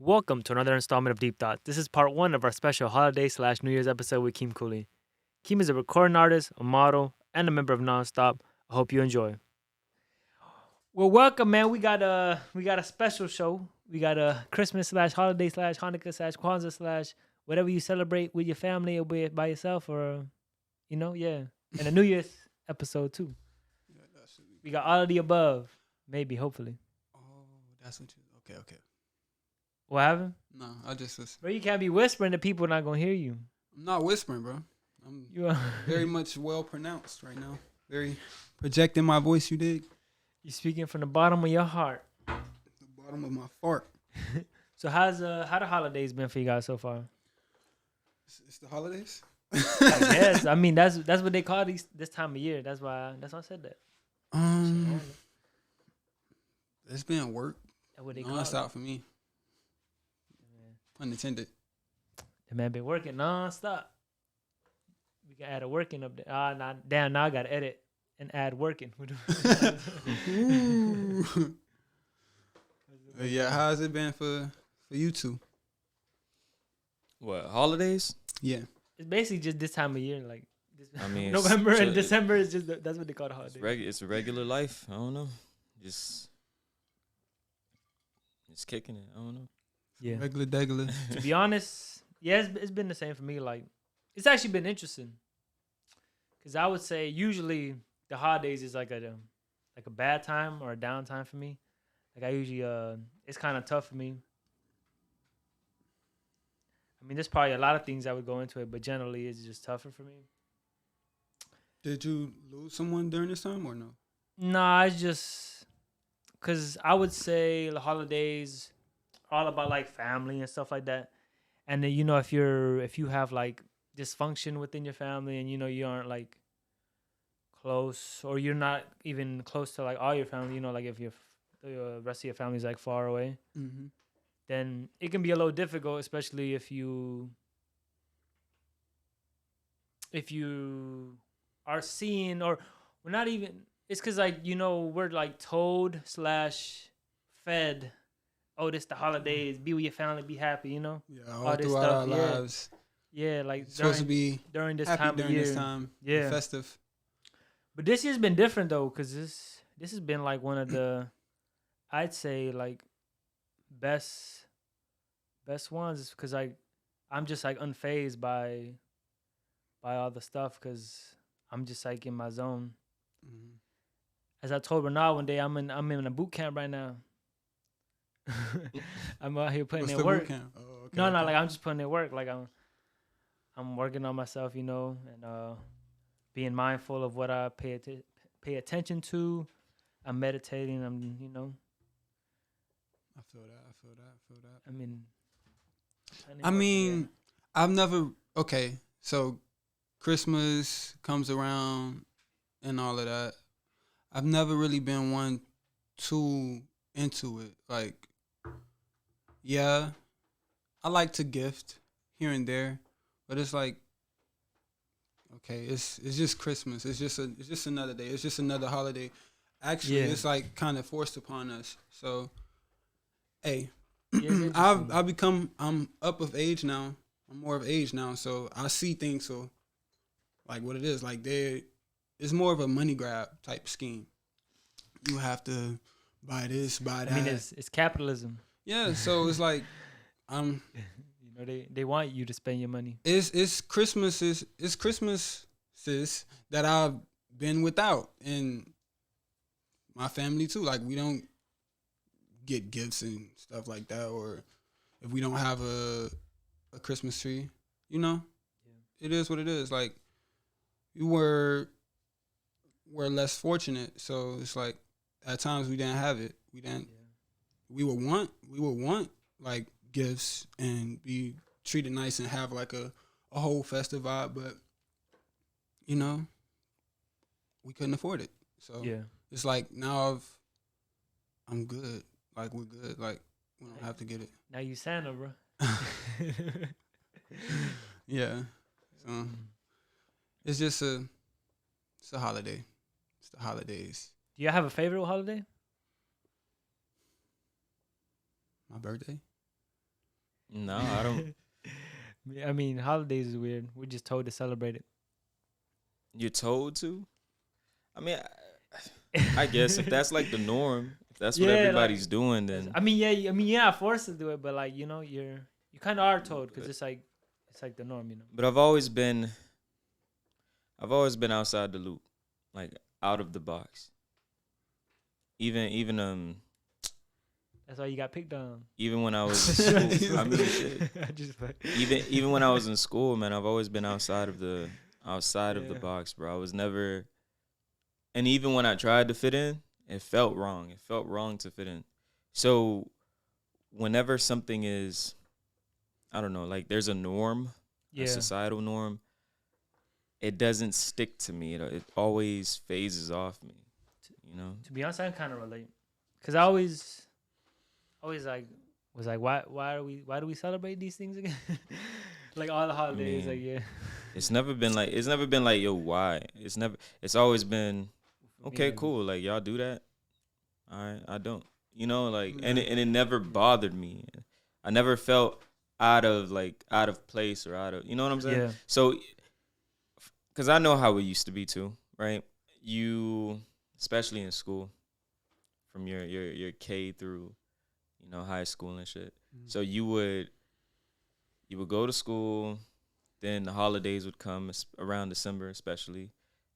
Welcome to another installment of Deep Thoughts. This is part one of our special holiday/New Year's episode with Keem Kooley. Keem is a recording artist, a model, and a member of Nonstop. I hope you enjoy. Well, welcome, man. We got a special show. We got a Christmas/holiday/Hanukkah/Kwanzaa/ whatever you celebrate with your family or by yourself, or and a New Year's episode too. Yeah, that should be. We got all of the above, maybe, hopefully. Oh, that's what you. Okay. What happened? No, I just was. Bro, you can't be whispering to people not gonna hear you. I'm not whispering, bro. I'm You are very much well pronounced right now. Very projecting my voice. You dig? you speaking from the bottom of your heart. The bottom of my fart. So how the holidays been for you guys so far? It's the holidays. I guess. I mean that's what they call this time of year. That's why I said that. It's been work. That's what they call it. Non-stop for me. Pun intended. The man been working non-stop. We can add a working up there. Now I gotta edit and add working. Ooh. Yeah, how's it been for you two? What, holidays? Yeah. It's basically just this time of year, like this, I mean, November it's and ju- December is just that's what they call the holidays. It's a regular life. I don't know. Just kicking it. I don't know. Yeah. Regular degular. To be honest, yeah, it's been the same for me. Like, it's actually been interesting, because I would say usually the holidays is like a bad time or a down time for me. Like I usually it's kind of tough for me. I mean, there's probably a lot of things that would go into it, but generally it's just tougher for me. Did you lose someone during this time or no? Nah, it's just because I would say the holidays are all about like family and stuff like that. And then if you have like dysfunction within your family, and you aren't like close, or you're not even close to like all your family, like if the rest of your family is like far away, Mm-hmm. then it can be a little difficult, especially if you are seeing, or we're not even. It's because like we're like told / fed. Oh, this the holidays. Be with your family. Be happy. Yeah, all all this throughout stuff. our Yeah. lives. Yeah, like It's supposed to be during this happy time during of year. this time. Yeah. Festive. But this year's been different though, because this has been like one of the, I'd say like best ones, because I'm just like unfazed by all the stuff, because I'm just like in my zone. Mm-hmm. As I told Renard one day, I'm in a boot camp right now. I'm out here putting What's in the work. boot camp? Oh, okay, No, okay. like I'm just putting in work. Like I'm working on myself, and being mindful of what I pay attention to. I'm meditating. I feel that. I mean, I mean, I've never. Okay, so Christmas comes around and all of that. I've never really been one too into it. Like, yeah, I like to gift here and there, but it's like, okay, it's just Christmas. It's just another day. It's just another holiday. Actually, Yeah. it's like kind of forced upon us. So, hey, Yeah, it's interesting. I'm up of age now. I'm more of age now, so I see things so like what it is. Like it's more of a money grab type scheme. You have to buy this, buy that. I mean, it's capitalism. Yeah, so it's like They want you to spend your money. it's Christmases that I've been without, and my family too. Like we don't get gifts and stuff like that, or if we don't have a Christmas tree, it is what it is. Like we're less fortunate, so it's like at times we didn't have it. We didn't. We would want like gifts and be treated nice and have like a whole festive vibe, but we couldn't afford it. So Yeah. it's like now I'm good. Like we're good. Like we don't have to get it. Now you Santa, bro. Yeah. So it's a holiday. It's the holidays. Do you have a favorite holiday? My birthday. No, I don't. I mean, holidays is weird. We're just told to celebrate it. You're told to. I mean, I guess if that's like the norm, if that's what Yeah, everybody's like, doing, then yeah, forced to do it, but like, you kind of are told because it's like the norm, But I've always been outside the loop, like out of the box. Even That's why you got picked on. even when I was in school, I mean, shit. I just like, Even when I was in school, man, I've always been outside of the Yeah. box, bro. I was never, and even when I tried to fit in, it felt wrong. It felt wrong to fit in. So whenever something is, I don't know, like there's a norm, yeah. a societal norm, it doesn't stick to me. It always phases off me, you know? To be honest, I kind of relate, cause I always like was like, why do we celebrate these things again? Like all the holidays, like yeah. It's never been like, yo, why? It's always been, For me, okay, like, cool. Like y'all do that. All right, I don't. You know, like, Yeah. and it never bothered me. I never felt out of place or out of, you know what I'm saying? Yeah. So, because I know how it used to be too, right? You, especially in school, from your K through, high school and shit. Mhm. So you would go to school, then the holidays would come around December especially,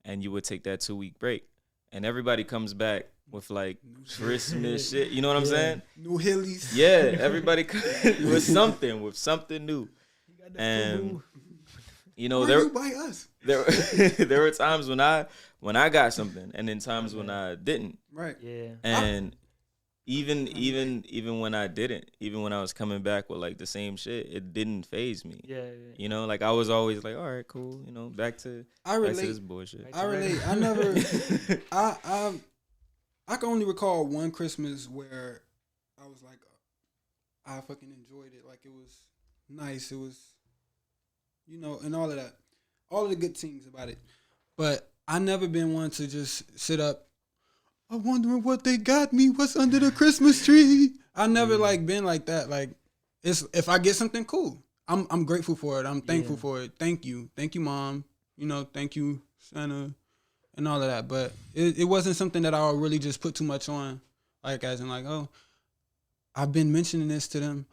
and you would take that 2-week break, and everybody comes back with like New shit. Christmas shit. You know what I'm Yeah. saying? New Hillies. Yeah, everybody with something new. You got the And FUBU. you know, Why you buy us? there were times when I got something, and then times when I didn't. Right. Yeah. And even when I didn't, even when I was coming back with like the same shit, it didn't phase me. Yeah. You know, like I was always like, all right, cool. Back to I this relate. bullshit. Right. I relate. I never. I can only recall one Christmas where I was like, I fucking enjoyed it. Like it was nice. It was, and all of that, all of the good things about it. But I never been one to just sit up. I'm wondering what they got me. What's under the Christmas tree? I never like been like that. Like it's if I get something cool, I'm grateful for it. I'm thankful Yeah. for it. Thank you, Mom. Thank you, Santa, and all of that. But it wasn't something that I would really just put too much on. Like as in like, oh, I've been mentioning this to them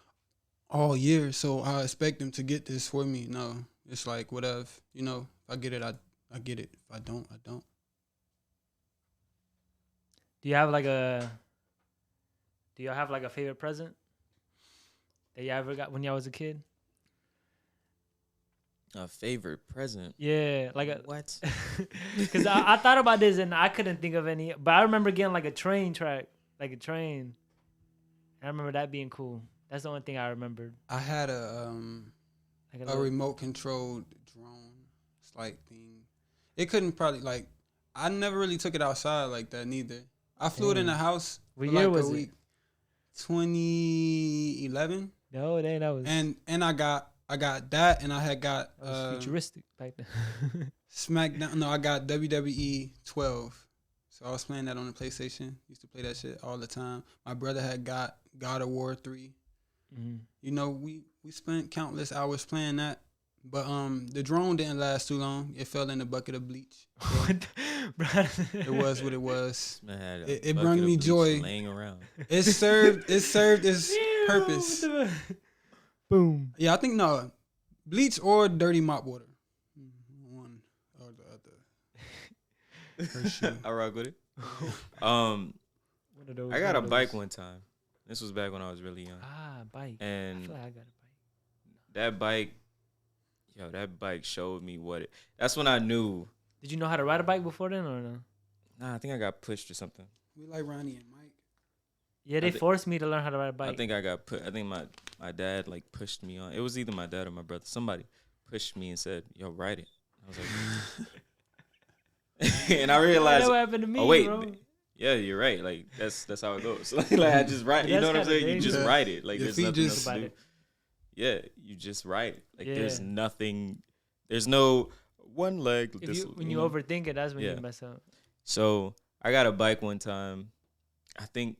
all year, so I expect them to get this for me. No, it's like whatever. If I get it, I get it. If I don't, I don't. Do you have like a favorite present that you ever got when y'all was a kid? A favorite present? Yeah, like a What? because I thought about this and I couldn't think of any, but I remember getting like a train track, like a train. I remember that being cool. That's the only thing I remembered. I had a Like a little- remote controlled drone. It's like thing. It couldn't probably like. I never really took it outside like that neither. I flew it in the Damn. house. What for year like was a it? week. 2011, No, that was and I got that, and I had got that was futuristic back then. SmackDown. No, I got WWE 12. So I was playing that on the PlayStation. Used to play that shit all the time. My brother had got God of War 3. Mhm. We spent countless hours playing that. But the drone didn't last too long. It fell in a bucket of bleach. What the- bro? It was what it was. Man, had a It bucket brought of me bleach joy. laying around. It served its Ew, purpose. what the- Boom. Yeah, I think no, bleach or dirty mop water. One or the other. For sure. I rock with it. One of those, I got one a of bike those. one time. This was back when I was really young, Bike. I and feel like I got a bike. that bike showed me what it. That's when I knew. Did you know how to ride a bike before then or no? Nah, I think I got pushed or something. We like Ronnie and Mike. Yeah, they thi- forced me to learn how to ride a bike. I think I got put. I think my dad like pushed me on. It was either my dad or my brother. Somebody pushed me and said, "Yo, ride it." I was like, and I realized, That what happened to me, oh wait, bro. yeah, you're right. Like that's how it goes. like I just ride. You That's know what I'm kinda saying? You just dangerous. ride it. Like Your there's feet nothing just- else to do. About it. Yeah, you just ride it. Like there's Yeah. nothing. There's no one leg. When you know? overthink it, that's when Yeah. you mess up. So I got a bike one time. I think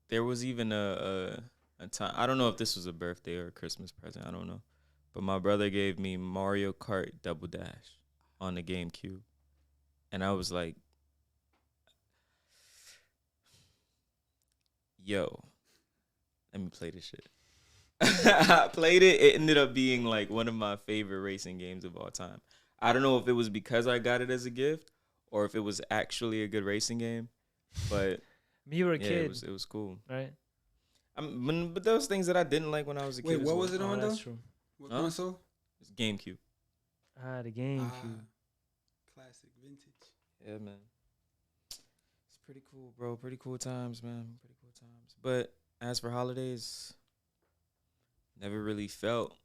there was even a a time. I don't know if this was a birthday or a Christmas present. I don't know, but my brother gave me Mario Kart Double Dash on the GameCube, and I was like, "Yo, let me play this shit." I played it. It ended up being like one of my favorite racing games of all time. I don't know if it was because I got it as a gift or if it was actually a good racing game, but You were a yeah, kid, it was cool. right? But those things that I didn't like when I was a kid. Wait, as what well. was it Oh, on though? that's true. What Huh? console? It's GameCube. The GameCube. Classic, vintage. Yeah, man. It's pretty cool, bro. Pretty cool times, man. Pretty cool times. But as for holidays, never really felt.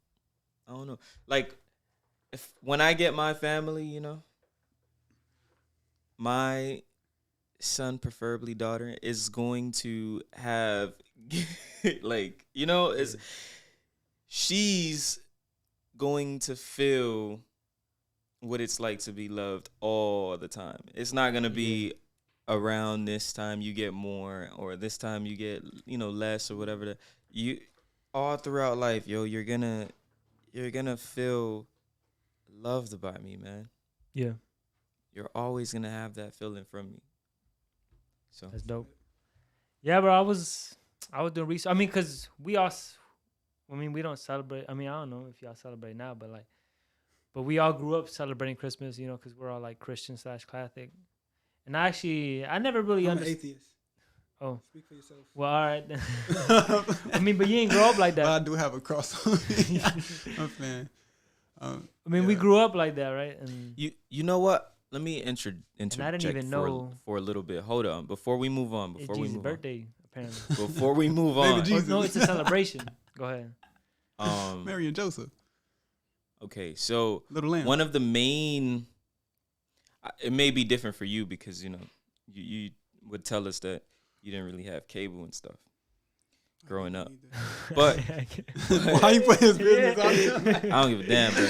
I don't know. Like, if when I get my family, you know, my son, preferably daughter, is going to have, like, you know, is she's going to feel what it's like to be loved all the time. It's not gonna be around this time you get more or this time you get, you know, less or whatever. You all throughout life, yo, you're gonna feel loved by me, man. Yeah, You're always gonna have that feeling from me. So that's dope. Yeah, bro. I was doing research. I mean, cause we all, we don't celebrate. I mean, I don't know if y'all celebrate now, but like, but we all grew up celebrating Christmas, you know, cause we're all like Christian / Catholic. And I never really I'm an understood. atheist. Oh, Speak for yourself. well, all right. Then. I mean, but you ain't grow up like But I that. do have a cross on me. I'm a fan. I mean, we yeah. grew up like that, right? And you know what? Let me interject even know- for a little bit. Hold on, before we move on. it's Before we Jesus' move on. birthday, apparently. Before we move Baby on. Jesus. No, it's a celebration. Go ahead. Mary and Joseph. Okay, so Little lamb. one of the main, it may be different for you because, you know, you would tell us that you didn't really have cable and stuff growing up. But Why you put his business out there? I don't give a damn, bro.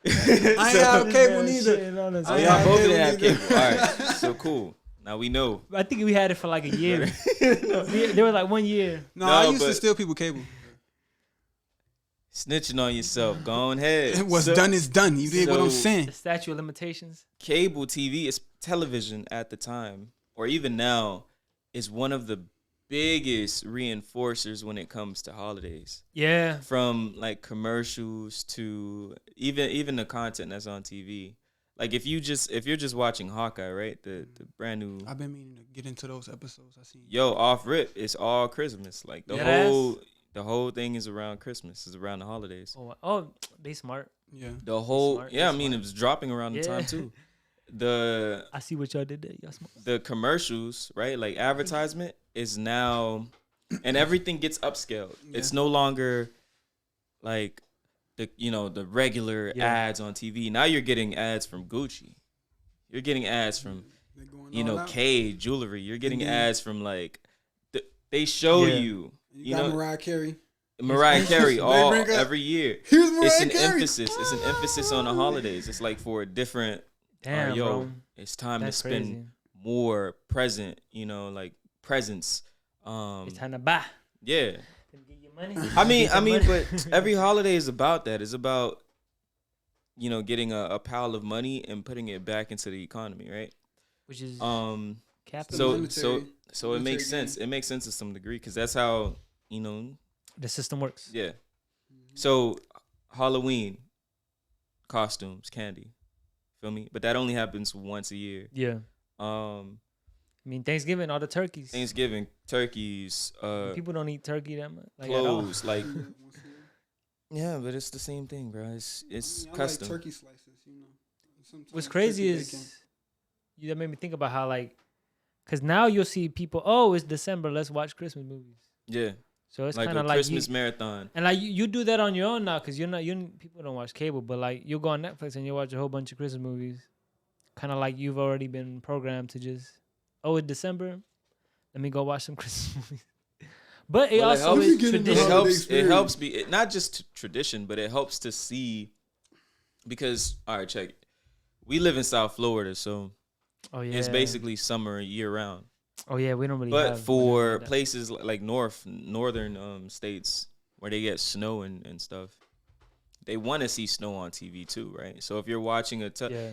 I ain't have cable neither. Oh, I y'all have both cable didn't have neither. cable. All right, so cool. Now we know. I think we had it for like a year. There was like 1 year. No, No, I used to but- steal people cable. Snitching on yourself. Go ahead. What's So, done is done. You dig what I'm so- saying? The statute of limitations. Cable TV is television at the time, or even now, is one of the biggest reinforcers when it comes to holidays. Yeah. From like commercials to even the content that's on TV. Like if you're just watching Hawkeye, right? The brand new I've been meaning to get into those episodes. I seen. yo off rip, it's all Christmas. Like Deadass? the whole thing is around Christmas. It's around the holidays. Oh, they smart. Yeah. The whole smart, yeah, I they mean smart. it was dropping around the Yeah. time too. The I see what y'all did there. Y'all smart. the commercials, right? Like advertisement is now, and everything gets upscaled. Yeah. It's no longer like the regular Yeah. ads on TV. Now you're getting ads from Gucci. You're getting ads from They're going all out. K jewelry. You're getting Mhm. ads from like they show Yeah. you. You got Mariah Carey. Mariah Carey They all bring up- every year. Here's Mariah It's an Carey. emphasis. It's an emphasis on the holidays. It's like for a different. Damn, yo, bro. it's time That's to spend crazy. more present. Like presents. It's time to buy. Yeah. Get your money. I mean, Get your money. but every holiday is about that. It's about getting a pile of money and putting it back into the economy, right? Which is So capitalism. it Monetary makes sense. gain. It makes sense to some degree because that's how The system works. yeah. So Halloween costumes, candy, feel me? But that only happens once a year. Yeah. I mean, Thanksgiving, all the turkeys. Thanksgiving, turkeys, People don't eat turkey that much. Like, at all. clothes, like yeah, but it's the same thing, bro. It's I custom. like turkey slices, you know. Sometimes What's crazy turkey is bacon. that made me think about how because now you'll see people. Oh, it's December. Let's watch Christmas movies. Yeah, So it's like kind a of like Christmas marathon. and like you do that on your own now because people don't watch cable, but like you go on Netflix and you watch a whole bunch of Christmas movies. Kind of like you've already been programmed to just it's December. Let me go watch some Christmas movies. But it Well, also helps- is Get in the It tradition. holiday helps. It helps experience. be not just tradition, but it helps to see because all right, check it. We live in South Florida, so Oh yeah, it's basically summer year round. Oh yeah, we don't really. But have for like that. places like northern states where they get snow and stuff, they want to see snow on TV too, right? So if you're watching Yeah.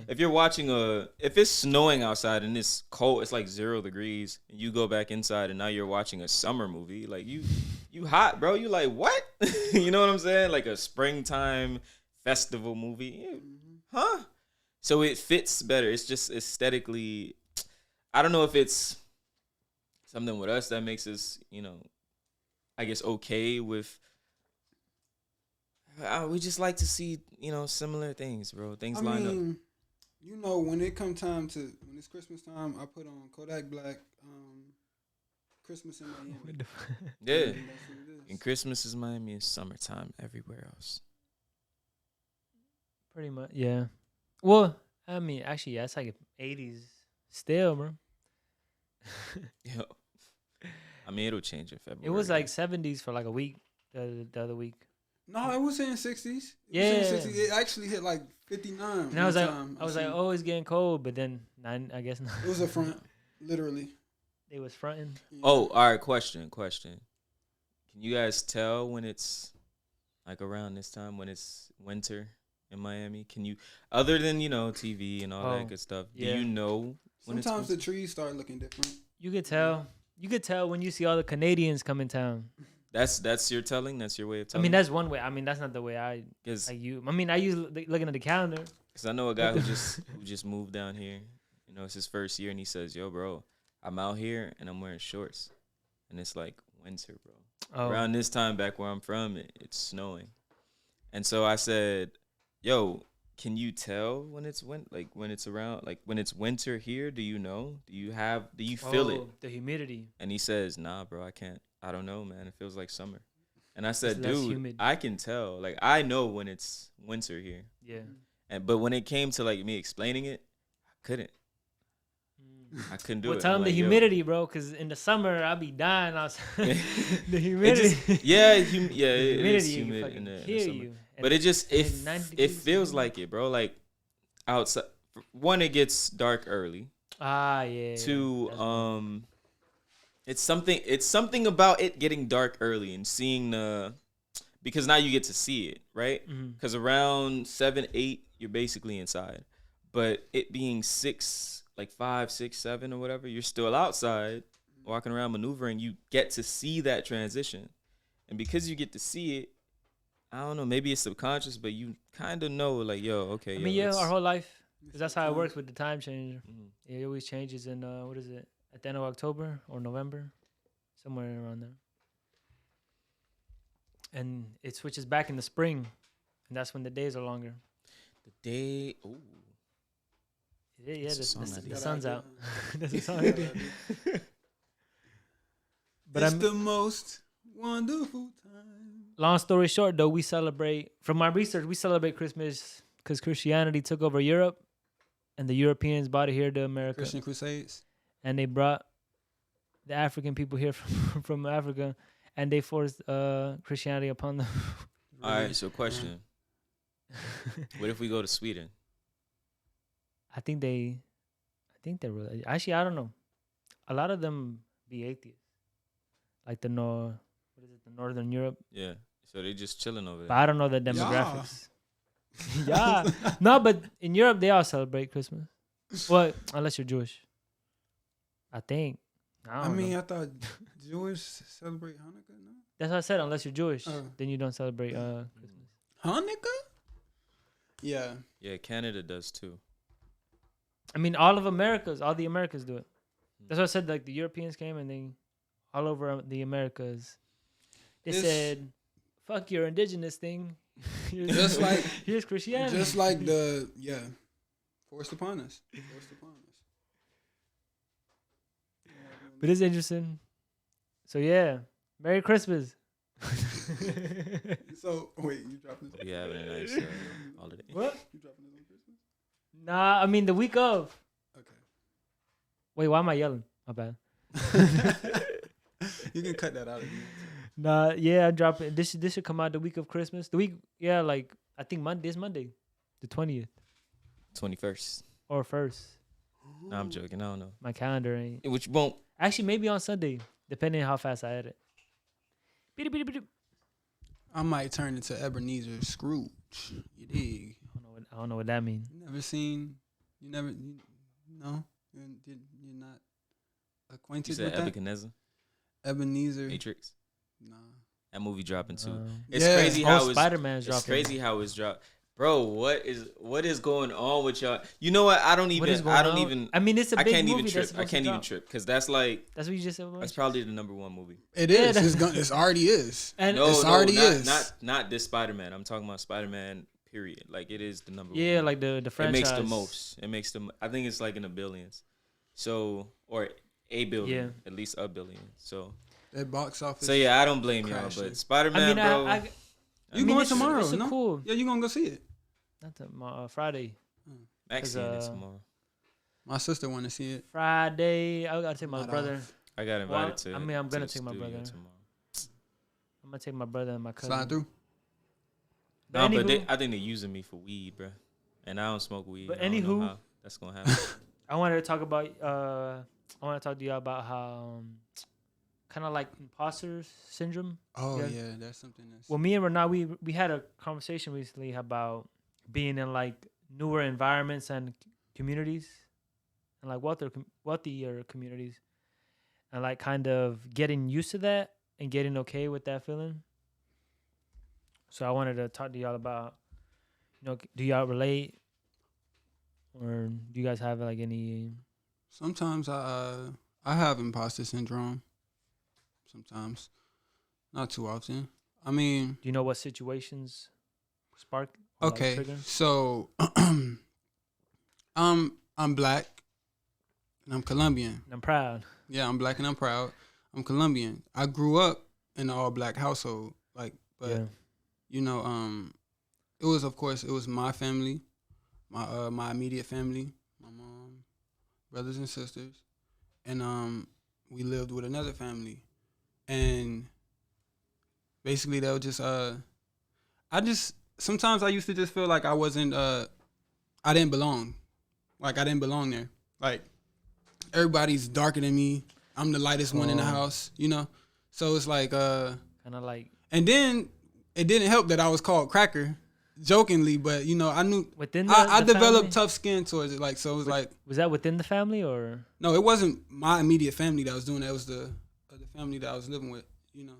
if it's snowing outside and it's cold, it's like 0 degrees, and you go back inside and now you're watching a summer movie, like you hot, bro. You like what? You know what I'm saying? Like a springtime festival movie, huh? So it fits better. It's just aesthetically. I don't know if it's something with us that makes us, I guess okay with. We just like to see, similar things, bro. Things line up. When it come time to when it's Christmas time, I put on Kodak Black, Christmas in Miami. Yeah. And that's what it And is. Christmas is Miami, and summertime everywhere else. Pretty much, yeah. Well, I mean, actually, yeah, it's like 80s still, bro. Yo. I mean, it'll change in February. It was like 70s for like a week. The other week. No, it was in 60s. Yeah. It actually hit like 59. And I was like, time. oh, it's getting cold, but then I guess not. It was a front, literally. They was fronting. Yeah. Oh, all right. Question. Can you guys tell when it's like around this time when it's winter in Miami? Can you, other than TV and all that good stuff? yeah. Do you know when Sometimes it's the trees start looking different. You could tell. You could tell when you see all the Canadians come in town. That's your telling. That's your way of I telling. mean, that's one way. I mean, that's not the way I because use. I mean, I use looking at the calendar. I know a guy who just moved down here. It's his first year, and he says, "Yo, bro, I'm out here and I'm wearing shorts, and it's like winter, bro. Oh. Around this time back where I'm from, it's snowing." And so I said, "Yo, can you tell when it's when it's around when it's winter here? Do you know? Do you feel it? The humidity. And he says, "Nah, bro, I can't. I don't know, man. It feels like summer." And I said, It's less "Dude, humid. I can tell. Like I know when it's winter here." Yeah. But when it came to me explaining it, I couldn't. I couldn't do Well, it. tell I'm them the like, yo. humidity, bro, because in the summer I'll be dying outside. The humidity. It is you humid fucking in the kill summer. you. But it just and it 90 it degrees feels humid. like it, bro. Like outside, one, it gets dark early. Yeah. Two, that's it's something about it getting dark early and seeing because now you get to see it, right? Mhm. Because around 7, 8, you're basically inside. But it being 6, like 5, 6, 7 or whatever, you're still outside walking around maneuvering. You get to see that transition. And because you get to see it, I don't know, maybe it's subconscious, but you kind of know, like, yo, okay. I mean, our whole life, because that's how it Sometimes. works with the time changer. Mhm. It always changes in, what is it, at the end of October or November? Somewhere around there. And it switches back in the spring, and that's when the days are longer. The day, ooh. Yeah, That's a song the idea. sun's out. That's a It's song idea. But I'm the most wonderful time. long story short, though, from my research, we celebrate Christmas because Christianity took over Europe, and the Europeans brought it here to America, Christian Crusades. and they brought the African people here from Africa, and they forced Christianity upon them. All right, so question. What if we go to Sweden? I think they're really, actually, I don't know. A lot of them be atheists, like the Northern Europe. Yeah. So they just chilling over But there. I don't know the demographics. Yeah. No, but in Europe they all celebrate Christmas. Well, unless you're Jewish. I think. I don't know. I thought Jewish celebrate Hanukkah. No, That's what I said. Unless you're Jewish, Oh. then you don't celebrate Christmas. Hanukkah. Yeah. Yeah, Canada does too. I mean, all the Americas do it. That's what I said. Like the Europeans came and they, all over the Americas, they said, "Fuck your indigenous thing." Just like here's Christianity. Just like forced upon us. Forced upon us. But it's interesting. So yeah, Merry Christmas. So wait, you dropping this? We having a nice holiday. What? You dropping this on Christmas? Nah, I mean the week of. Okay. Wait, why am I yelling? My bad. You can cut that out. If you Nah, yeah, I drop it. This should come out the week of Christmas. The week, yeah, like I think Monday, the 20th 21st. or 1st. No, I'm joking. I don't know. My calendar ain't. Which won't. Actually, maybe on Sunday, depending on how fast I edit. I might turn into Ebenezer Scrooge. You dig? I don't know what that means. You never seen? You never? No, you're not You acquainted said with that. Nebuchadnezzar, Ebenezer. Matrix. Nah. That movie dropping too. Um, It's Yeah. crazy how it's. Spider-Man's It's dropping. crazy how it's dropped. Bro, what is going on with y'all? You know what? I don't What is even. going I don't on? even. I mean, it's a I big can't movie even that's trip. I supposed to can't even drop. trip because that's like That's what you just said. that's probably the #1 movie. It Yeah, is. It's already is. And No, It's no, already not, is. not this Spider-Man. I'm talking about Spider-Man. Period. Like it is the #1. yeah, like the it franchise. makes the most. It makes the. I think it's like in the billions. So or a billion, Yeah. at least a billion. So That box office. so yeah, I don't blame y'all, crashing. but Spider-Man, I mean, bro. You going it's tomorrow? It's a No? cool. Yeah, you gonna go see it. Not tomorrow. Friday. Max 'cause, seeing it tomorrow. My sister want to see it. Friday. I gotta take my Not brother. off. I got invited to. I mean, I'm gonna to the take my studio brother. tomorrow. I'm gonna take my brother and my cousin. Slide through. No, but anywho, I think they're using me for weed, bro. And I don't smoke weed. But I don't know anywho- how that's gonna happen. I wanted to talk about. I want to talk to you about how, kind of like imposter syndrome. Oh Yeah. yeah, that's something that's. Well, me and Renat, we had a conversation recently about being in like newer environments and communities, and like wealthier communities, and like kind of getting used to that and getting okay with that feeling. So I wanted to talk to y'all about, do y'all relate, or do you guys have like any? Sometimes I have imposter syndrome. Sometimes, not too often. I mean, Do you know what situations spark? Or, like, okay, trigger? so I'm black and I'm Colombian. And I'm proud. Yeah, I'm black and I'm proud. I'm Colombian. I grew up in an all black household, but Yeah. it was my family, my immediate family, my mom, brothers and sisters, and we lived with another family, and basically they were just sometimes I used to just feel like I wasn't I didn't belong, like I didn't belong there, like everybody's darker than me. I'm the lightest one in the house, so it's like Kind of like and then it didn't help that I was called Cracker, jokingly, but I knew within the I the developed family? tough skin towards it. Like so, it was like Was that within the family or? no, it wasn't my immediate family that was doing that. It was the family that I was living with.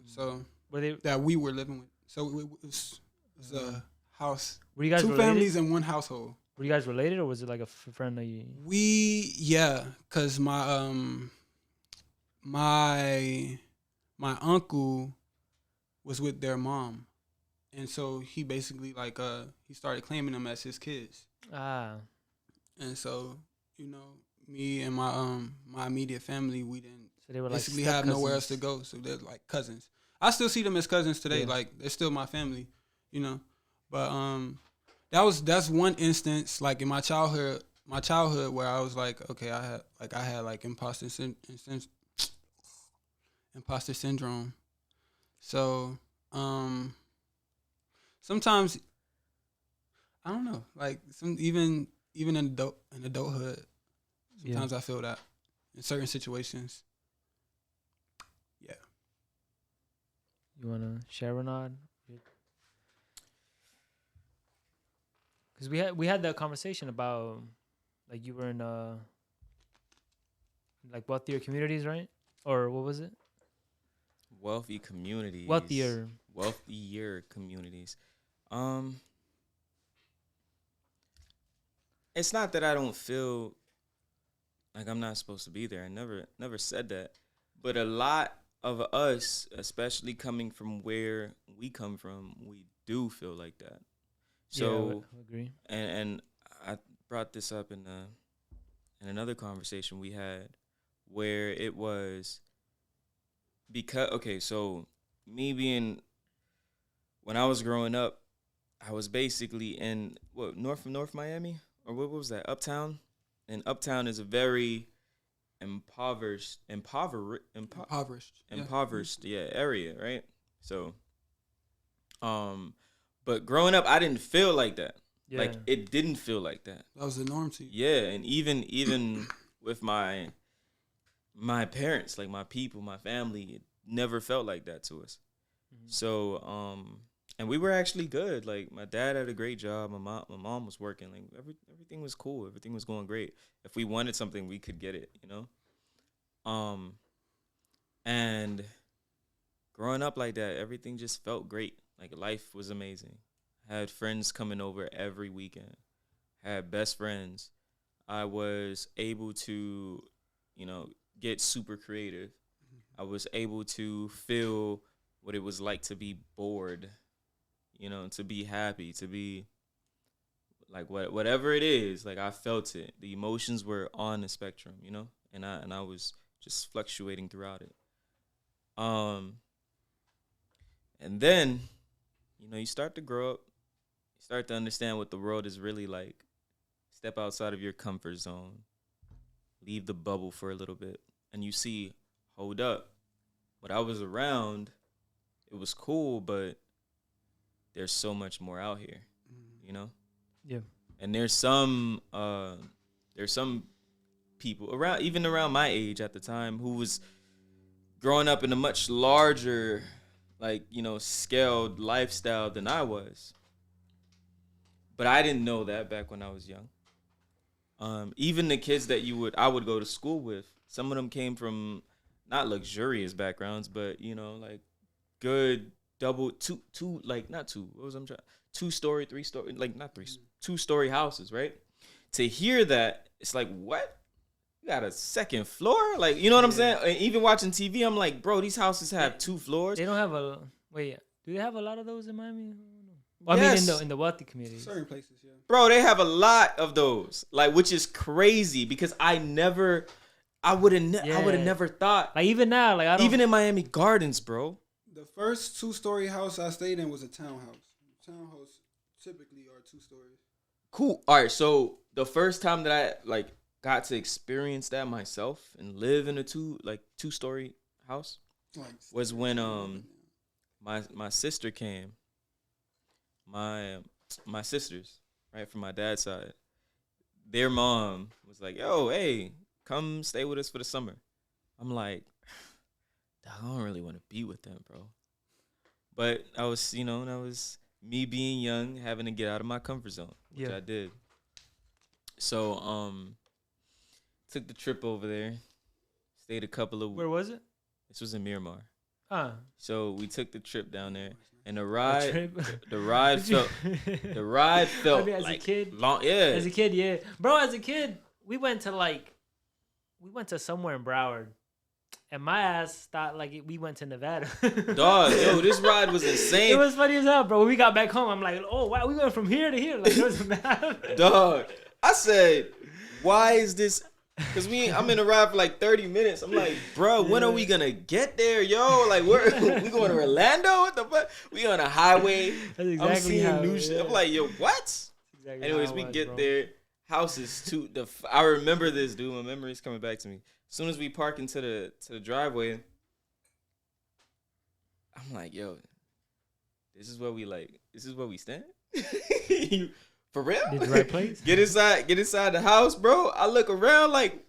So Were they? that we were living with. So it was a house, Were you guys two related? families in one household. Were you guys related, or was it like a friend that you? Cause my uncle was with their mom, and so he basically he started claiming them as his kids. Ah, And so, me and my immediate family, we didn't so they were like basically have nowhere else to go. So they're like cousins. I still see them as cousins today. Yeah. Like they're still my family, But that's one instance, like in my childhood where I was like, okay, I had imposter syndrome. So sometimes I don't know, like even in adulthood, sometimes I feel that in certain situations. Yeah. You wanna share or not? Because we had that conversation about like you were in like wealthier communities, right? Or what was it? Wealthy communities. Wealthier. Communities. It's not that I don't feel like I'm not supposed to be there. I never said that. But a lot of us, especially coming from where we come from, we do feel like that. So I agree. and I brought this up in another conversation we had where it was because so me being when I was growing up, I was basically in North Miami, or what was that, Uptown? And Uptown is a very impoverished area, right? So but growing up I didn't feel like that. Yeah. Like it didn't feel like that. That was the norm to you. Yeah, and even with my parents, like my people, my family, it never felt like that to us. Mhm. So and we were actually good. Like my dad had a great job. My mom was working. Like everything was cool. Everything was going great. If we wanted something, we could get it. You know. And growing up like that, everything just felt great. Like life was amazing. Had friends coming over every weekend. Had best friends. I was able to, get super creative. I was able to feel what it was like to be bored, to be happy, to be like whatever it is. Like I felt it. The emotions were on the spectrum, and I was just fluctuating throughout it. And then, you start to grow up, you start to understand what the world is really like. Step outside of your comfort zone, leave the bubble for a little bit, and you see, hold up, when I was around, it was cool, but there's so much more out here, Yeah. And there's some people even around my age at the time who was growing up in a much larger, scaled lifestyle than I was. But I didn't know that back when I was young. Even the kids that I would go to school with, some of them came from not luxurious backgrounds, but like good two-story, three-story, like not three, two-story houses, right? To hear that, it's like, what? You got a second floor? Like, you know what I'm saying? And even watching TV, I'm like, bro, these houses have 2 floors. They don't have do they have a lot of those in Miami? Well, Yes. I mean, in the wealthy communities. Certain places, yeah. Bro, they have a lot of those, like, which is crazy because I would have never thought. Like even now, like I don't. Even in Miami Gardens, bro. The first 2-story house I stayed in was a townhouse. Townhouse typically are 2 stories. Cool. All right, so the first time that I got to experience that myself and live in a 2-story house was when my sister came. My sisters, right, from my dad's side, their mom was like, yo, hey, come stay with us for the summer. I'm like, I don't really want to be with them, bro. But that was me being young, having to get out of my comfort zone, which I did. So, took the trip over there, stayed a couple of. Where was it? This was in Miramar. Huh. So we took the trip down there, and the ride felt I mean, as like a kid, long. Yeah, as a kid, yeah, bro. As a kid, we went to somewhere in Broward, and my ass thought we went to Nevada. Dog, yo, this ride was insane. It was funny as hell, bro. When we got back home, I'm like, oh wow, we went from here to here. Like there was a map. Dog, I said, why is this? Because I'm in the ride for like 30 minutes. I'm like, bro, when are we going to get there, yo? Like, we going to Orlando? What the fuck? We on a highway. That's exactly I'm seeing how, new shit. I'm like, yo, what? Exactly Anyways, how we it was, get bro. there. House is I remember this, dude. My memory's coming back to me. As soon as we park into the driveway, I'm like, yo, this is where we stand? For real? Did the right place? Get inside the house, bro. I look around like,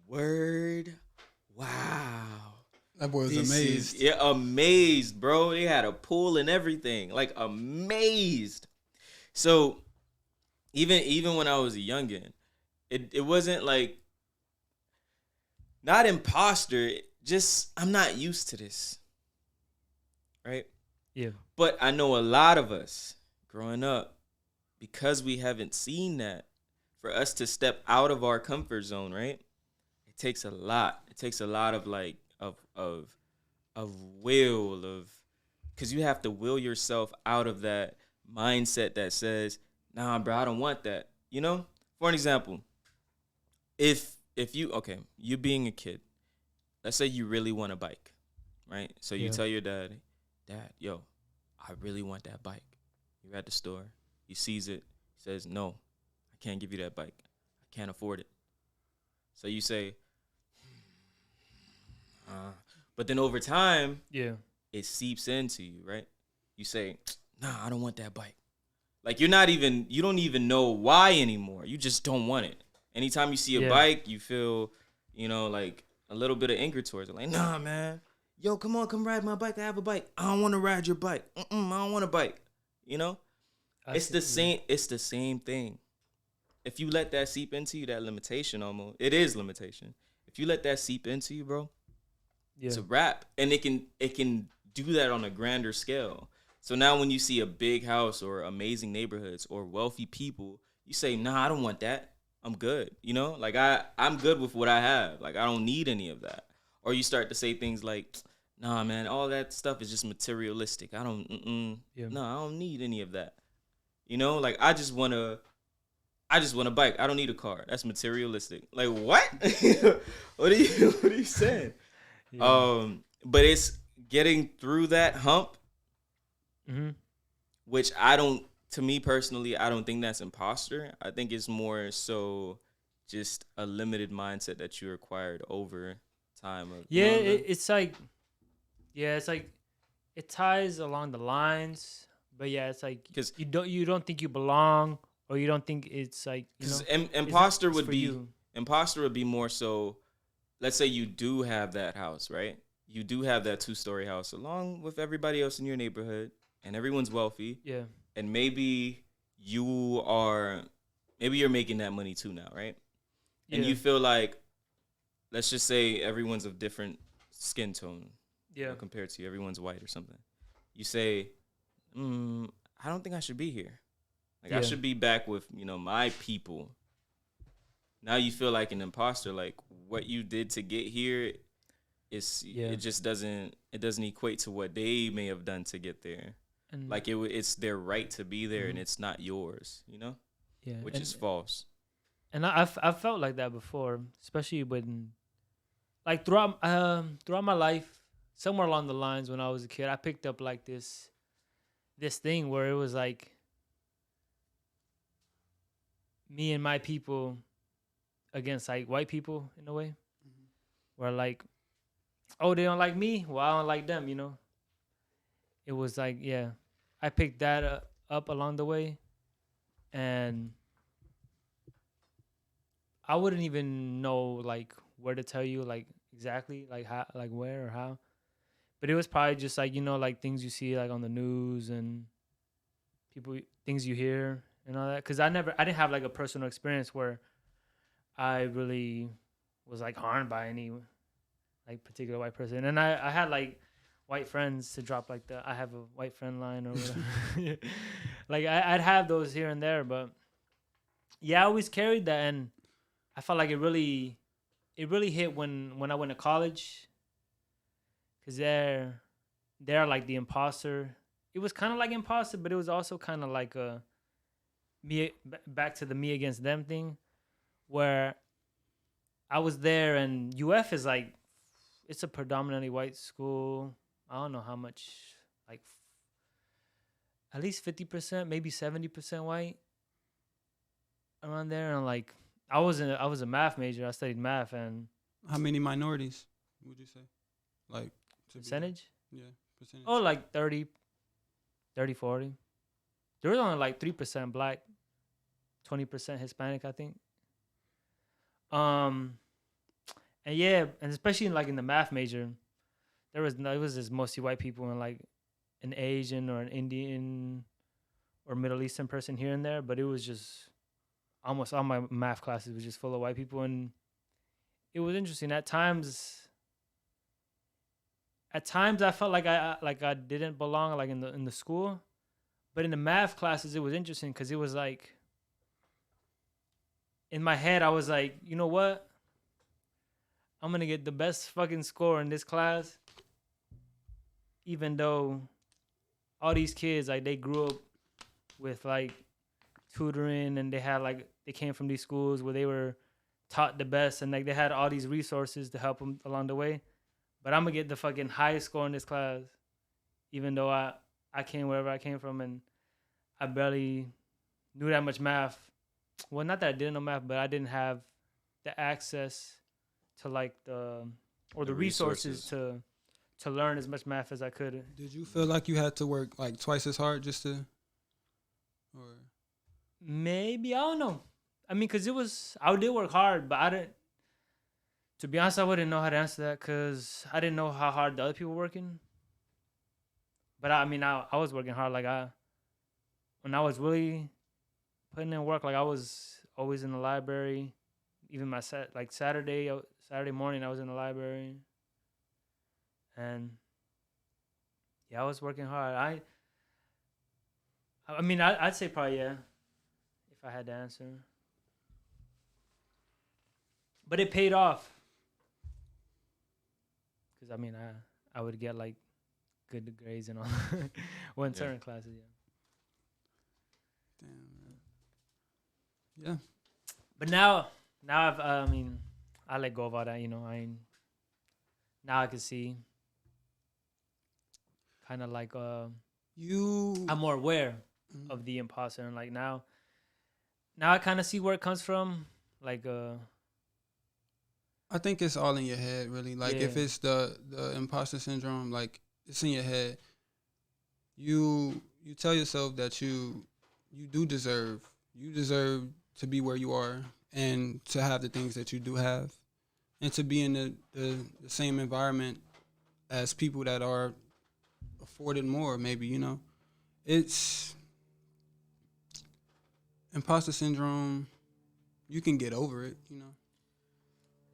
word, wow. That boy was amazed. Amazed, bro. They had a pool and everything, like amazed. So even when I was a youngin', it wasn't like not imposter. Just I'm not used to this, right? Yeah. But I know a lot of us growing up, because we haven't seen that, for us to step out of our comfort zone, right? It takes a lot. It takes a lot of will, because you have to will yourself out of that mindset that says, nah, bro, I don't want that. For an example, if you being a kid, let's say you really want a bike, right? So you tell your dad, yo, I really want that bike. You're at the store. He sees it. He says, no, I can't give you that bike. I can't afford it. So you say, but then over time, it seeps into you, right? You say, nah, I don't want that bike. Like you don't even know why anymore. You just don't want it. Anytime you see a bike, you feel, like a little bit of anger towards it. Like, nah, man. Yo, come on, come ride my bike. I have a bike. I don't want to ride your bike. I don't want a bike. It's the same. It's the same thing. If you let that seep into you, that limitation almost, it is limitation. If you let that seep into you, bro, it's a wrap. And it can do that on a grander scale. So now when you see a big house or amazing neighborhoods or wealthy people, you say, nah, I don't want that. I'm good. Like I'm good with what I have. Like I don't need any of that. Or you start to say things like, nah, man, all that stuff is just materialistic. I don't need any of that. Like I just want a bike. I don't need a car. That's materialistic. Like what? What are you saying? Yeah. But it's getting through that hump, which to me personally, I don't think that's imposter. I think it's more so just a limited mindset that you acquired over time. It's like it ties along the lines, but it's like because you don't think you belong, or you don't think it's like imposter would be more so. Let's say you do have that house, right? You do have that 2-story house along with everybody else in your neighborhood, and everyone's wealthy. Yeah. And maybe you're making that money too now, right? And you feel like, let's just say everyone's of different skin tone. Yeah. Compared to you, everyone's white or something. You say, I don't think I should be here. Like I should be back with, my people. Now you feel like an imposter. Like what you did to get here it just doesn't equate to what they may have done to get there. And like it's their right to be there, and it's not yours, Yeah, which is false. And I've felt like that before, especially when, like throughout my life, somewhere along the lines when I was a kid, I picked up like this thing where it was like me and my people against like white people in a way, where like, oh, they don't like me, well, I don't like them, It was like, I picked that up along the way, and I wouldn't even know like where to tell you like exactly like how, like where or how, but it was probably just like like things you see like on the news and things you hear and all that. Because I didn't have like a personal experience where I really was like harmed by any like particular white person, and I had like white friends to drop like I have a white friend line or whatever. Like I'd have those here and there, but I always carried that, and I felt like it really hit when I went to college, because they're like the imposter. It was kind of like imposter, but it was also kind of like a back to the me against them thing, where I was there, and UF is like, it's a predominantly white school. I don't know how much, like at least 50%, maybe 70% white around there. And like I was a math major. I studied math. And how many minorities would you say? Like percentage? Percentage. Oh, like 30, 40. There was only like 3% black, 20% Hispanic, I think. And and especially in the math major, it was just mostly white people and like an Asian or an Indian or Middle Eastern person here and there, but it was just almost all my math classes was just full of white people, and it was interesting. At times I felt like I didn't belong like in the school, but in the math classes it was interesting because it was like in my head I was like, you know what? I'm gonna get the best fucking score in this class, even though all these kids like they grew up with like tutoring, and they came from these schools where they were taught the best, and like they had all these resources to help them along the way. But I'm gonna get the fucking highest score in this class, even though I came wherever I came from, and I barely knew that much math. Well, not that I didn't know math, but I didn't have the access to like the resources to learn as much math as I could. Did you feel like you had to work like twice as hard just to, or maybe I don't know. I mean, cause I did work hard, but I didn't. To be honest, I wouldn't know how to answer that because I didn't know how hard the other people were working. But I mean, I was working hard. Like when I was really putting in work, like I was always in the library. Even my Saturday morning, I was in the library, and yeah, I was working hard. I mean, I'd say probably yeah, if I had to answer. But it paid off. Cause I mean, I would get like good grades and all. One certain classes, yeah. Damn, man. Yeah. But now I mean, I let go of all that. You know, now I can see. Kind of like I'm more aware of the imposter, and like now I kind of see where it comes from. Like I think it's all in your head, really. Like if it's the imposter syndrome, like it's in your head. You tell yourself that you deserve to be where you are and to have the things that you do have, and to be in the same environment as people that are afforded more. Maybe, you know, it's imposter syndrome. You can get over it, you know.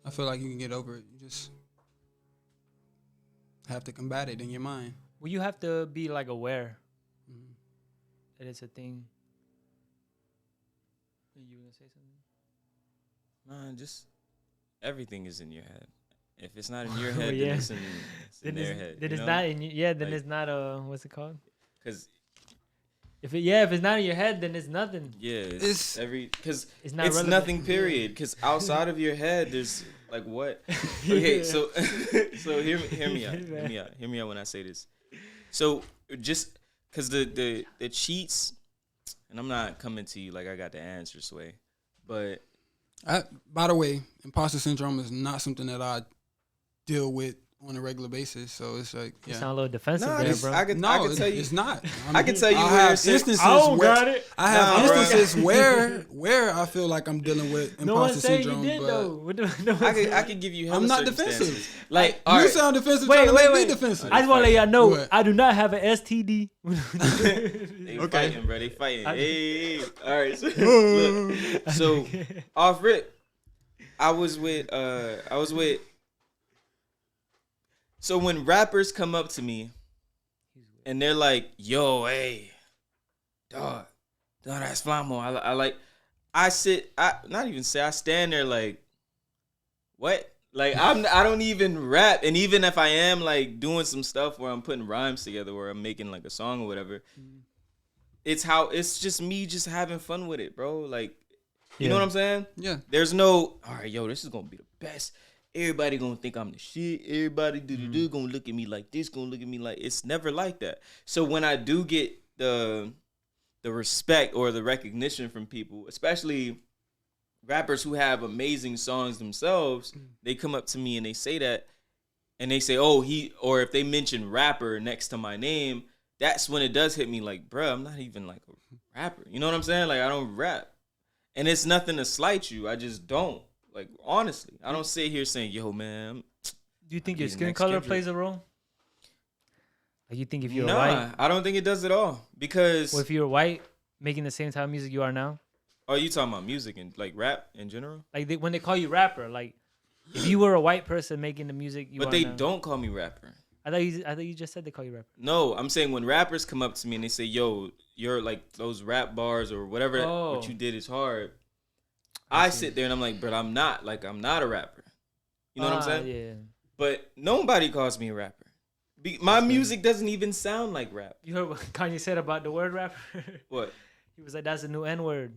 I feel like you can get over it. You just have to combat it in your mind. well, you have to be like aware that it's a thing. Are you gonna say something? Nah, just everything is in your head. If it's not in your head, then it's in their head. Then it's not in then like, it's not what's it called? Because if it's not in your head, then it's nothing. Yeah, it's it's not relevant. Nothing. Period. Because outside of your head, there's like what? Okay, so hear me out. Hear me out when I say this. So just because the cheats, and I'm not coming to you like I got the answers, way, but by the way, imposter syndrome is not something that I deal with on a regular basis, so it's like you sound a little defensive there, bro. I can tell you it's not. I can tell you I where have instances I have instances where I feel like I'm dealing with imposter syndrome. You did, though. I can give you. I'm not defensive. Like you sound defensive. Wait. Me defensive. I just want to let y'all know I do not have an STD. They fighting, bro. They fighting. Hey. All right. Look, so off rip, I was with. So when rappers come up to me and they're like, "Yo, hey, dog, that's Flamo." I stand there like, what? Like I don't even rap, and even if I am like doing some stuff where I'm putting rhymes together, where I'm making like a song or whatever, it's just me just having fun with it, bro. Like, you know what I'm saying? Yeah. There's no, all right, yo, this is gonna be the best. Everybody gonna think I'm the shit. Everybody gonna look at me like this, gonna look at me like, it's never like that. So when I do get the respect or the recognition from people, especially rappers who have amazing songs themselves, they come up to me and they say that, and they say, oh, or if they mention rapper next to my name, that's when it does hit me like, bruh, I'm not even like a rapper. You know what I'm saying? Like, I don't rap. And it's nothing to slight you. I just don't. Like, honestly, I don't sit here saying, yo, man. Do you think your skin color plays a role? Like, you think if you're white? I don't think it does at all. Because... Well, if you're white, making the same type of music you are now? Oh, you talking about music and, like, rap in general? Like, when they call you rapper, like, if you were a white person making the music you are now. But they don't call me rapper. I thought you just said they call you rapper. No, I'm saying when rappers come up to me and they say, yo, you're, like, those rap bars or whatever, what you did is hard. I sit there and I'm like, but I'm not a rapper. You know what I'm saying? Yeah. But nobody calls me a rapper. My music doesn't even sound like rap. You heard what Kanye said about the word rapper? What? He was like, that's a new N-word.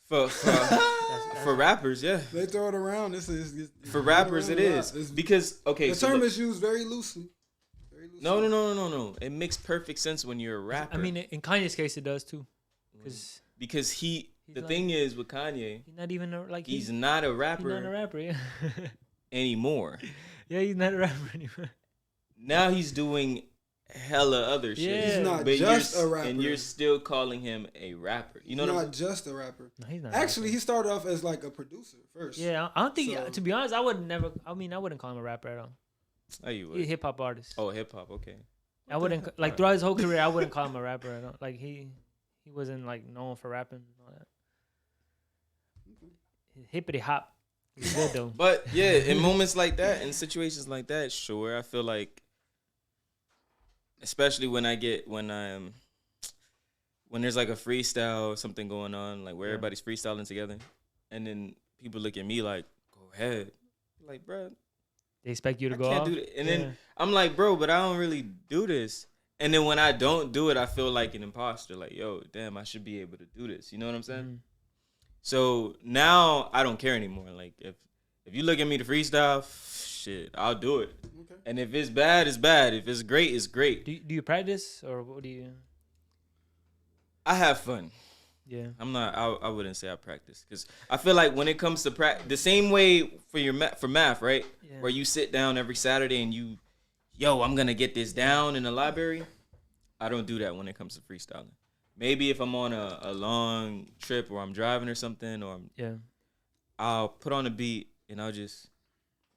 For rappers, yeah. They throw it around. For rappers, it is. Because, okay. The term is used very loosely. No. It makes perfect sense when you're a rapper. I mean, in Kanye's case, it does too. Because the thing is with Kanye, he's not even he's not a rapper. He's not a rapper, yeah. Anymore. Yeah, he's not a rapper anymore. Now he's doing hella other shit. Yeah. He's not But just a rapper. and you're still calling him a rapper. You know He's what I'm not just a rapper. No, he's not. Actually, he started off as like a producer first. Yeah, I don't think. So- To be honest, I would never. I mean, I wouldn't call him a rapper at all. Oh, you He's a would. hip hop artist. Oh, hip hop. Okay. I wouldn't like Alright. throughout his whole career. I wouldn't call him a rapper at all. Like he wasn't like known for rapping and all that. Hippity hop. He's good though. But yeah, in moments like that, in situations like that, sure, I feel like, especially when there's like a freestyle, something going on, like where Yeah. everybody's freestyling together, and then people look at me like, "Go ahead," like, bro, They expect you to I go can't off. do that. And Yeah. then I'm like, bro, but I don't really do this. And then when I don't do it, I feel like an imposter. Like, yo, damn, I should be able to do this. You know what I'm saying? Mhm. So now I don't care anymore. Like if you look at me to freestyle, shit, I'll do it. Okay. And if it's bad, it's bad. If it's great, it's great. Do you practice or what do you? I have fun. Yeah. I'm not. I wouldn't say I practice because I feel like when it comes to the same way for for math, right? Yeah. Where you sit down every Saturday and I'm gonna get this down in the library. I don't do that when it comes to freestyling. Maybe if I'm on a long trip or I'm driving or something, or Yeah. I'll put on a beat and I'll just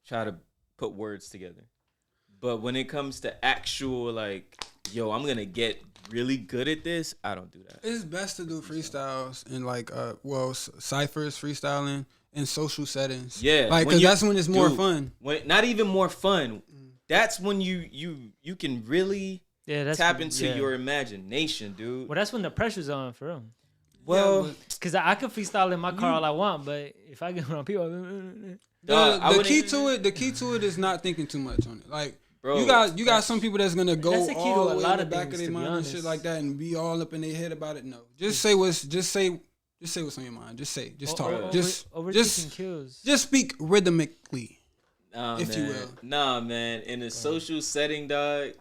try to put words together. But when it comes to actual like, yo, I'm gonna get really good at this, I don't do that. It's best to do freestyles in like ciphers, freestyling in social settings. Yeah, like when because you- that's when it's more dude, fun. When not even more fun. That's when you can really Yeah. That's tap into yeah. your imagination, dude. Well, that's when the pressure's on for him. Well, Cause I could freestyle in my car all I want, but if I get around people, dog, I The wouldn't- key to it is not thinking too much on it. Like bro, you got some people that's gonna go That's the key to all a the way lot in the of back of things, their to be mind and honest. shit like that and be all up in their head about it. No, just say what's on your mind. Just talk. overthinking kills. Just speak rhythmically. nah, if you man. will. Nah, man. In a social setting, dog,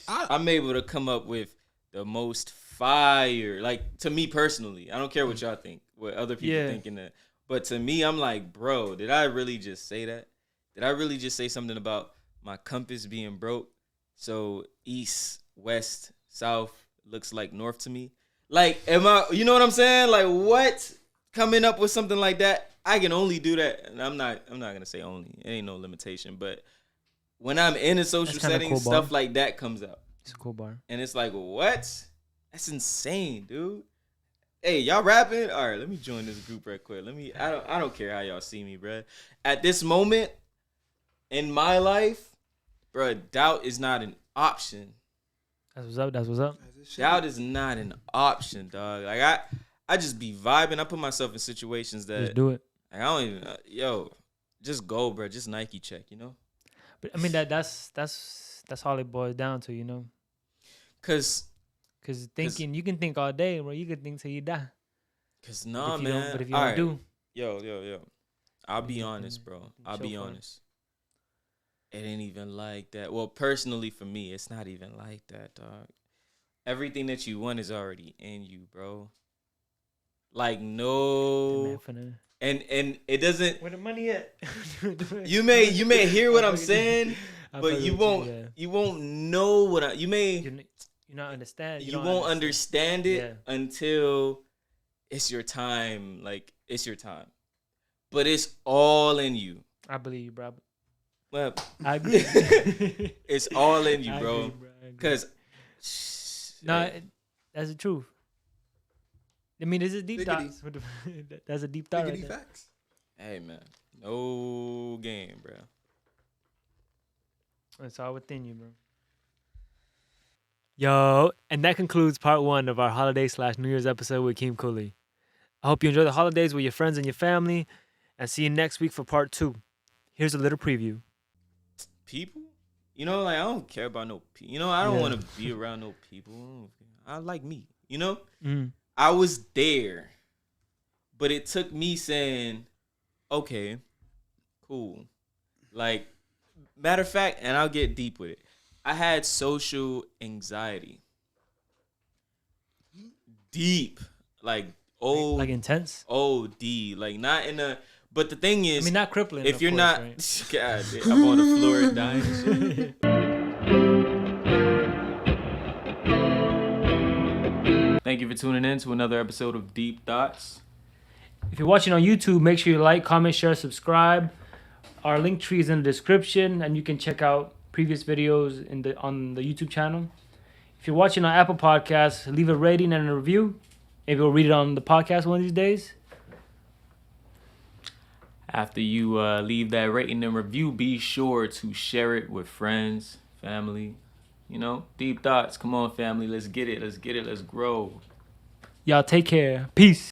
I- I'm able to come up with the most fire. Like to me personally, I don't care what y'all think, what other people Yeah. thinking that. But to me, I'm like, bro, did I really just say that? Did I really just say something about my compass being broke? So east, west, south looks like north to me. Like, you know what I'm saying? Like, what? Coming up with something like that, I can only do that. And I'm not gonna say only. It ain't no limitation. But when I'm in a social That's kinda setting, cool, stuff Bob. like that comes out. It's a cool bar. And it's like, what? That's insane, dude. Hey, y'all rapping? All right, let me join this group right quick. I don't care how y'all see me, bruh. At this moment in my life, bruh, doubt is not an option. That's what's up. That's what's up. Doubt is not an option, dog. Like I just be vibing. I put myself in situations Just that do it. like, I don't even just go, bruh. Just Nike check, you know? But I mean that's all it boils down to, you know. Cause You can think all day, bro. You can think till you die. nah, if you man. Don't, but if you All don't right. do, Yo. I'll be you honest, can- bro. you can I'll chill be for it. honest. It ain't even like that. Well, personally for me, it's not even like that, dog. Everything that you want is already in you, bro. Like no, and it doesn't. where the money at? You may hear what I'm saying, I but fuck you with won't yeah. you won't know what you may You're not understand. you don't won't understand it Yeah. until it's your time. Like it's your time, but it's all in you. I believe you, bro. Well, I agree. it's all in you, I bro. agree, I agree. Cause that's the truth. I mean, this is deep Biggity. thoughts. That's a deep thought right Biggity there. facts. hey man, no game, bro. It's all within you, bro. Yo, and that concludes part 1 of our holiday/New Year's episode with Keem Kooley. I hope you enjoy the holidays with your friends and your family, and see you next week for part 2. Here's a little preview. People, you know, like I don't care about no people. You know, I don't Yeah. want to be around no people. I like me. You know, Mm. I was there, but it took me saying, okay, cool. Like, matter of fact, and I'll get deep with it. I had social anxiety. Deep. Like, Like intense. OD. Like, not in a, but the thing is, I mean, not crippling. if of you're course, not, right? God, I'm on the floor dying and shit. Thank you for tuning in to another episode of Deep Thoughts. If you're watching on YouTube, make sure you like, comment, share, subscribe. Our link tree is in the description, and you can check out previous videos on the YouTube channel. If you're watching on Apple Podcasts, leave a rating and a review. Maybe we'll read it on the podcast one of these days. After you leave that rating and review, be sure to share it with friends, family. You know, Deep Thoughts. Come on, family. Let's get it. Let's get it. Let's grow. Y'all take care. Peace.